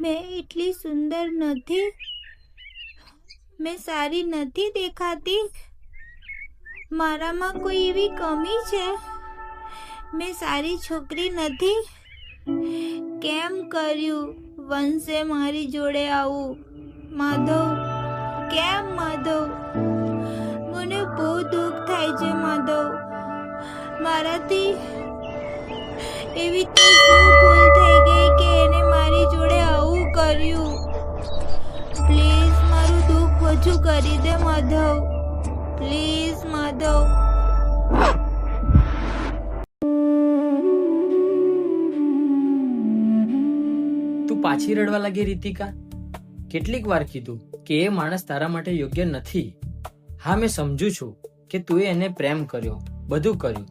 मैं इतनी सुंदर नहीं, मैं सारी नहीं देखाती, माराમાં કોઈ એવી કમી છે? मैं सारी छोकरी નથી? કેમ કર્યું વંશે મારી જોડે આવું? માધવ, કેમ માધવ? મને બહુ દુઃખ થાય છે માધવ. મારાથી એવી તો શું ભૂલ થઈ ગઈ કે એને મારી જોડે આવું કર્યું? પ્લીઝ મારું દુઃખ ઓછું કરી દે માધવ, પ્લીઝ માધવ. તું પાછી રડવા લાગી રીતિકા. કેટલીક વાર કીધું કે એ માણસ તારા માટે યોગ્ય નથી. હા, મેં સમજુ છું કે તું એને પ્રેમ કર્યો, બધું કર્યું.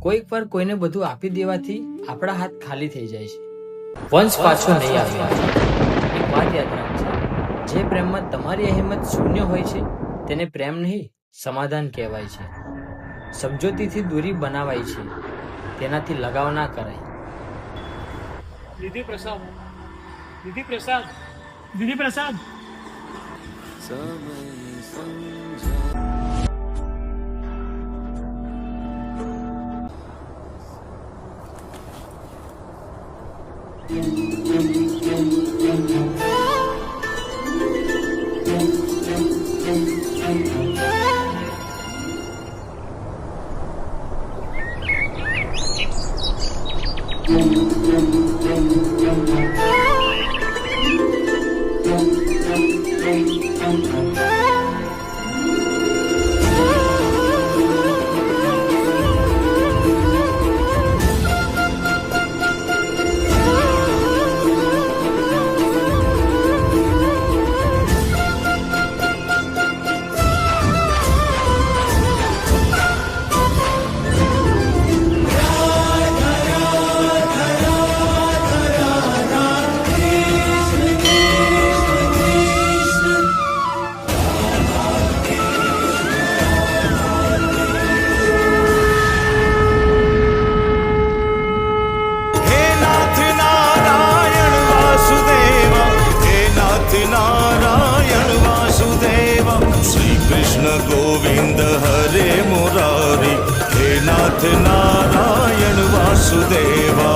કોઈક વાર કોઈને બધું આપી દેવાથી આપણા હાથ ખાલી થઈ જાય છે. વંશ પાછો નહીં આવે. એક વાત યાદ રાખજો, જે પ્રેમમાં તમારી અહેમત શૂન્ય હોય છે તેને પ્રેમ નહીં, સમાધાન કહેવાય છે. સમજૂતીથી દૂરી બનાવાય છે, તેનાથી લગાવ ના કરાય. निधि प्रसाद, निधि प्रसाद, निधि प्रसाद. गोविंद हरे मुरारी, हे नाथ नारायण वासुदेवा.